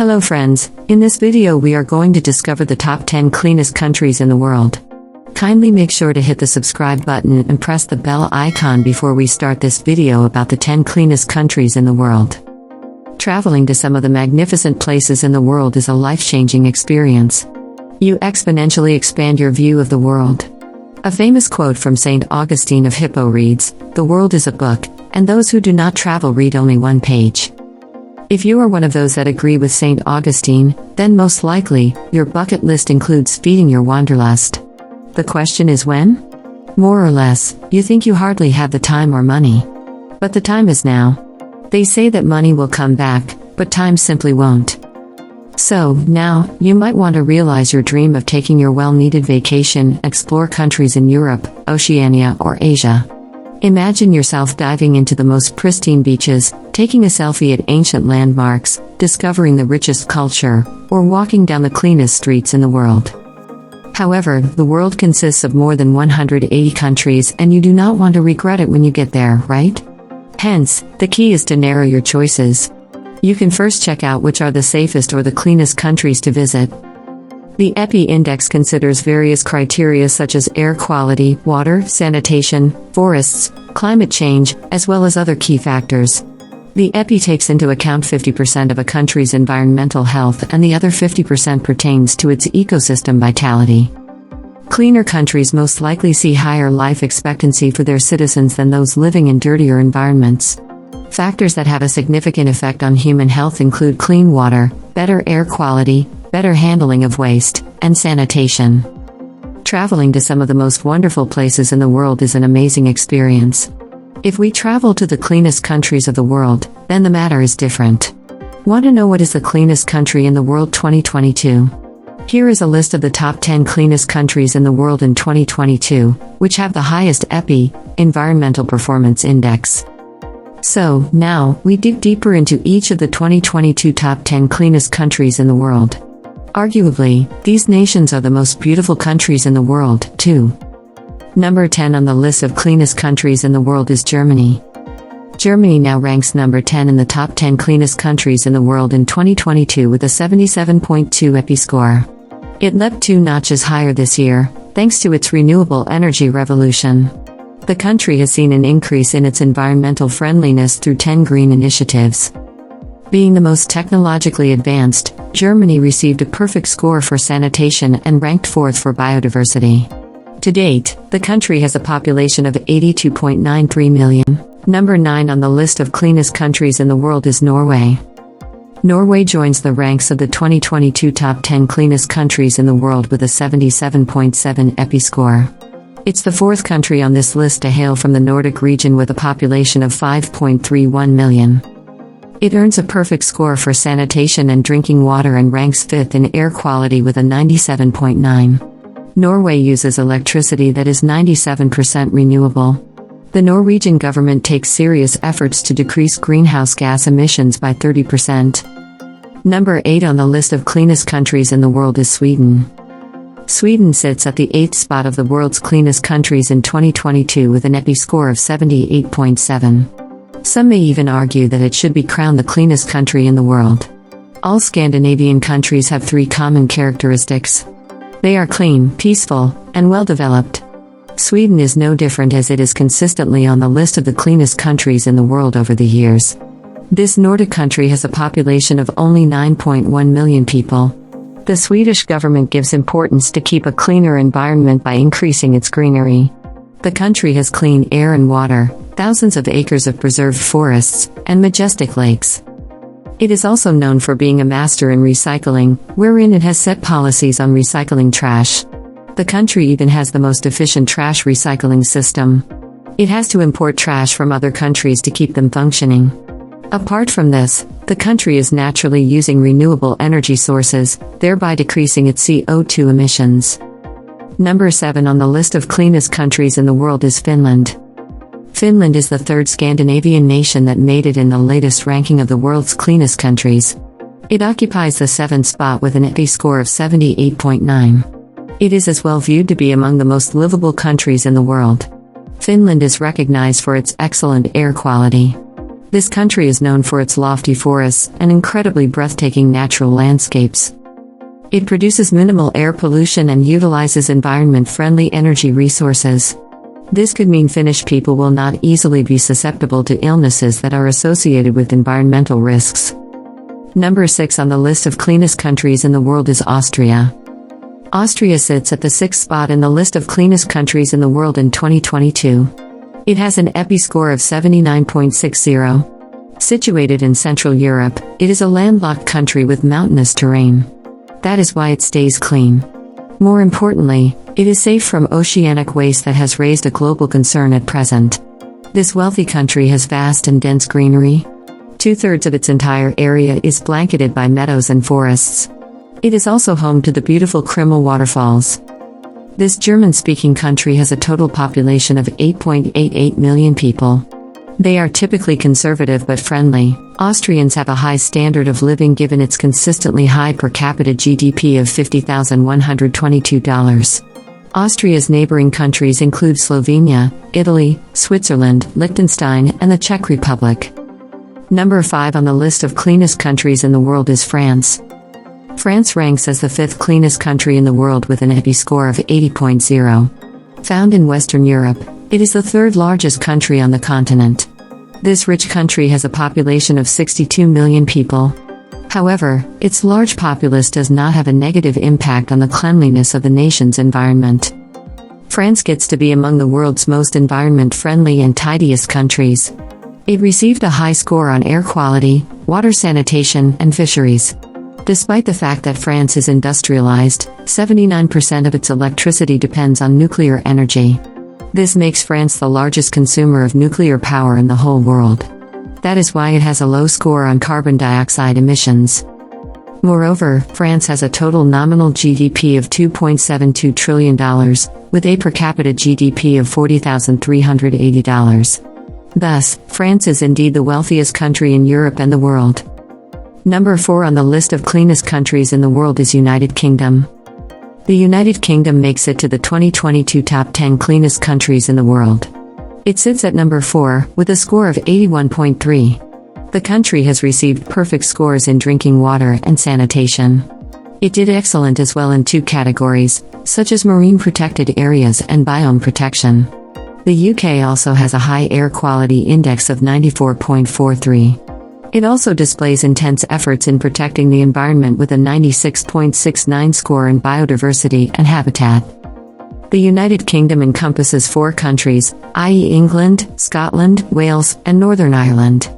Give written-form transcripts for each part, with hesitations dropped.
Hello friends, in this video we are going to discover the top 10 cleanest countries in the world. Kindly make sure to hit the subscribe button and press the bell icon before we start this video about the 10 cleanest countries in the world. Traveling to some of the magnificent places in the world is a life-changing experience. You exponentially expand your view of the world. A famous quote from St. Augustine of Hippo reads, "The world is a book, and those who do not travel read only one page." If you are one of those that agree with St. Augustine, then most likely, your bucket list includes feeding your wanderlust. The question is when? More or less, you think you hardly have the time or money. But the time is now. They say that money will come back, but time simply won't. So, now, you might want to realize your dream of taking your well-needed vacation, explore countries in Europe, Oceania or Asia. Imagine yourself diving into the most pristine beaches, taking a selfie at ancient landmarks, discovering the richest culture, or walking down the cleanest streets in the world. However, the world consists of more than 180 countries and you do not want to regret it when you get there, right? Hence, the key is to narrow your choices. You can first check out which are the safest or the cleanest countries to visit. The EPI Index considers various criteria such as air quality, water, sanitation, forests, climate change, as well as other key factors. The EPI takes into account 50% of a country's environmental health and the other 50% pertains to its ecosystem vitality. Cleaner countries most likely see higher life expectancy for their citizens than those living in dirtier environments. Factors that have a significant effect on human health include clean water, better air quality, better handling of waste, and sanitation. Traveling to some of the most wonderful places in the world is an amazing experience. If we travel to the cleanest countries of the world, then the matter is different. Want to know what is the cleanest country in the world 2022? Here is a list of the top 10 cleanest countries in the world in 2022, which have the highest EPI, Environmental Performance Index. So, now, we dig deeper into each of the 2022 top 10 cleanest countries in the world. Arguably, these nations are the most beautiful countries in the world, too. Number 10 on the list of cleanest countries in the world is Germany. Germany now ranks number 10 in the top 10 cleanest countries in the world in 2022 with a 77.2 EPI score. It leapt 2 notches higher this year, thanks to its renewable energy revolution. The country has seen an increase in its environmental friendliness through 10 green initiatives. Being the most technologically advanced, Germany received a perfect score for sanitation and ranked 4th for biodiversity. To date, the country has a population of 82.93 million. Number 9 on the list of cleanest countries in the world is Norway. Norway joins the ranks of the 2022 top 10 cleanest countries in the world with a 77.7 EPI score. It's the 4th country on this list to hail from the Nordic region with a population of 5.31 million. It earns a perfect score for sanitation and drinking water and ranks 5th in air quality with a 97.9. Norway uses electricity that is 97% renewable. The Norwegian government takes serious efforts to decrease greenhouse gas emissions by 30%. Number 8 on the list of cleanest countries in the world is Sweden. Sweden sits at the 8th spot of the world's cleanest countries in 2022 with an EPI score of 78.7. Some may even argue that it should be crowned the cleanest country in the world. All Scandinavian countries have 3 common characteristics. They are clean, peaceful, and well-developed. Sweden is no different as it is consistently on the list of the cleanest countries in the world over the years. This Nordic country has a population of only 9.1 million people. The Swedish government gives importance to keep a cleaner environment by increasing its greenery. The country has clean air and water, thousands of acres of preserved forests, and majestic lakes. It is also known for being a master in recycling, wherein it has set policies on recycling trash. The country even has the most efficient trash recycling system. It has to import trash from other countries to keep them functioning. Apart from this, the country is naturally using renewable energy sources, thereby decreasing its CO2 emissions. Number 7 on the list of cleanest countries in the world is Finland. Finland is the 3rd Scandinavian nation that made it in the latest ranking of the world's cleanest countries. It occupies the 7th spot with an EPI score of 78.9. It is as well viewed to be among the most livable countries in the world. Finland is recognized for its excellent air quality. This country is known for its lofty forests and incredibly breathtaking natural landscapes. It produces minimal air pollution and utilizes environment-friendly energy resources. This could mean Finnish people will not easily be susceptible to illnesses that are associated with environmental risks. Number 6 on the list of cleanest countries in the world is Austria. Austria sits at the 6th spot in the list of cleanest countries in the world in 2022. It has an EPI score of 79.60. Situated in Central Europe, it is a landlocked country with mountainous terrain. That is why it stays clean. More importantly, it is safe from oceanic waste that has raised a global concern at present. This wealthy country has vast and dense greenery. 2/3 of its entire area is blanketed by meadows and forests. It is also home to the beautiful Krimmel waterfalls. This German-speaking country has a total population of 8.88 million people. They are typically conservative but friendly. Austrians have a high standard of living given its consistently high per capita GDP of $50,122. Austria's neighboring countries include Slovenia, Italy, Switzerland, Liechtenstein, and the Czech Republic. Number 5 on the list of cleanest countries in the world is France. France ranks as the 5th cleanest country in the world with an EPI score of 80.0. Found in Western Europe, it is the 3rd largest country on the continent. This rich country has a population of 62 million people. However, its large populace does not have a negative impact on the cleanliness of the nation's environment. France gets to be among the world's most environment-friendly and tidiest countries. It received a high score on air quality, water sanitation, and fisheries. Despite the fact that France is industrialized, 79% of its electricity depends on nuclear energy. This makes France the largest consumer of nuclear power in the whole world. That is why it has a low score on carbon dioxide emissions. Moreover, France has a total nominal GDP of $2.72 trillion, with a per capita GDP of $40,380. Thus, France is indeed the wealthiest country in Europe and the world. Number 4 on the list of cleanest countries in the world is United Kingdom. The United Kingdom makes it to the 2022 top 10 cleanest countries in the world. It sits at number 4, with a score of 81.3. The country has received perfect scores in drinking water and sanitation. It did excellent as well in 2 categories, such as marine protected areas and biome protection. The UK also has a high air quality index of 94.43. It also displays intense efforts in protecting the environment with a 96.69 score in biodiversity and habitat. The United Kingdom encompasses 4 countries, i.e. England, Scotland, Wales, and Northern Ireland.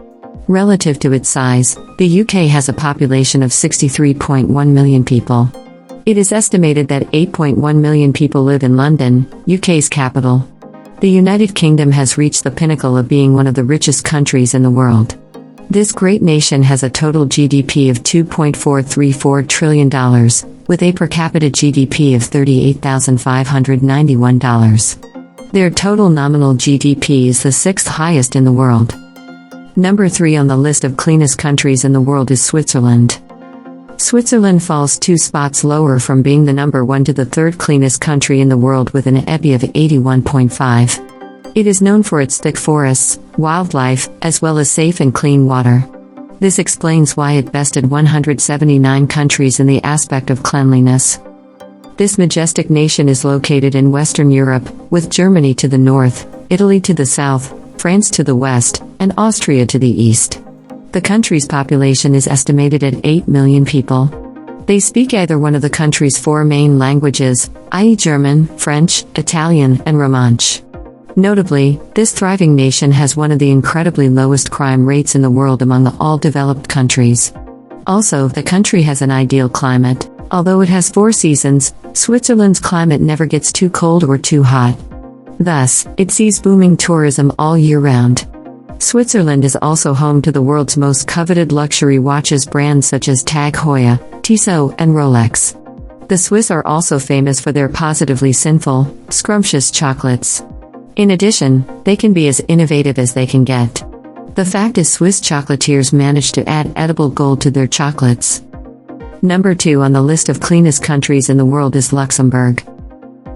Relative to its size, the UK has a population of 63.1 million people. It is estimated that 8.1 million people live in London, UK's capital. The United Kingdom has reached the pinnacle of being one of the richest countries in the world. This great nation has a total GDP of $2.434 trillion, with a per capita GDP of $38,591. Their total nominal GDP is the 6th highest in the world. Number 3 on the list of cleanest countries in the world is Switzerland. Switzerland falls 2 spots lower from being the number 1 to the 3rd cleanest country in the world with an EPI of 81.5. It is known for its thick forests, wildlife, as well as safe and clean water. This explains why it bested 179 countries in the aspect of cleanliness. This majestic nation is located in Western Europe, with Germany to the north, Italy to the south, France to the west, and Austria to the east. The country's population is estimated at 8 million people. They speak either one of the country's 4 main languages, i.e. German, French, Italian, and Romansh. Notably, this thriving nation has one of the incredibly lowest crime rates in the world among all developed countries. Also, the country has an ideal climate. Although it has 4 seasons, Switzerland's climate never gets too cold or too hot. Thus, it sees booming tourism all year round. Switzerland is also home to the world's most coveted luxury watches brands such as Tag Heuer, Tissot, and Rolex. The Swiss are also famous for their positively sinful, scrumptious chocolates. In addition, they can be as innovative as they can get. The fact is Swiss chocolatiers manage to add edible gold to their chocolates. Number 2 on the list of cleanest countries in the world is Luxembourg.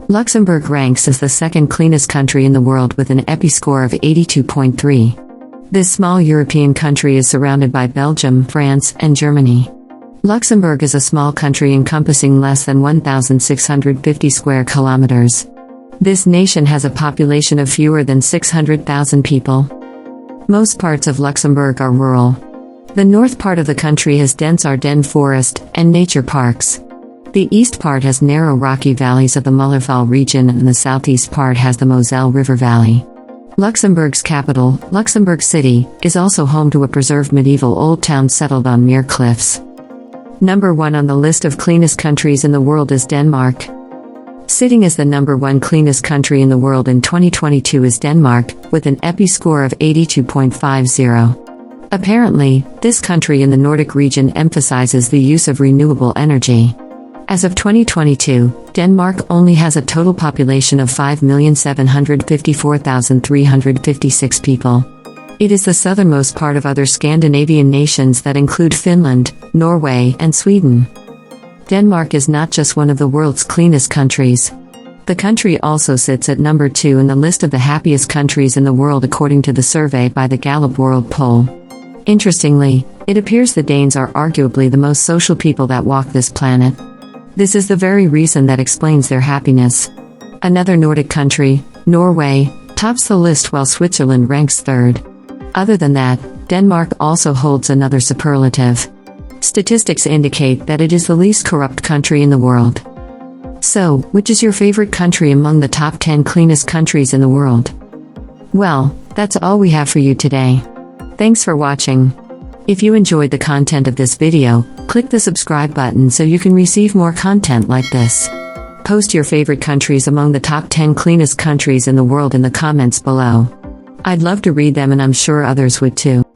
Luxembourg ranks as the 2nd cleanest country in the world with an EPI score of 82.3. This small European country is surrounded by Belgium, France, and Germany. Luxembourg is a small country encompassing less than 1,650 square kilometers. This nation has a population of fewer than 600,000 people. Most parts of Luxembourg are rural. The north part of the country has dense Ardennes forest and nature parks. The east part has narrow rocky valleys of the Mullerval region, and the southeast part has the Moselle River Valley. Luxembourg's capital, Luxembourg City, is also home to a preserved medieval old town settled on mere cliffs. Number 1 on the list of cleanest countries in the world is Denmark. Sitting as the number 1 cleanest country in the world in 2022 is Denmark, with an EPI score of 82.50. Apparently, this country in the Nordic region emphasizes the use of renewable energy. As of 2022, Denmark only has a total population of 5,754,356 people. It is the southernmost part of other Scandinavian nations that include Finland, Norway, and Sweden. Denmark is not just one of the world's cleanest countries. The country also sits at number 2 in the list of the happiest countries in the world according to the survey by the Gallup World Poll. Interestingly, it appears the Danes are arguably the most social people that walk this planet. This is the very reason that explains their happiness. Another Nordic country, Norway, tops the list while Switzerland ranks third. Other than that, Denmark also holds another superlative. Statistics indicate that it is the least corrupt country in the world. So, which is your favorite country among the top 10 cleanest countries in the world? Well, that's all we have for you today. Thanks for watching. If you enjoyed the content of this video, click the subscribe button so you can receive more content like this. Post your favorite countries among the top 10 cleanest countries in the world in the comments below. I'd love to read them, and I'm sure others would too.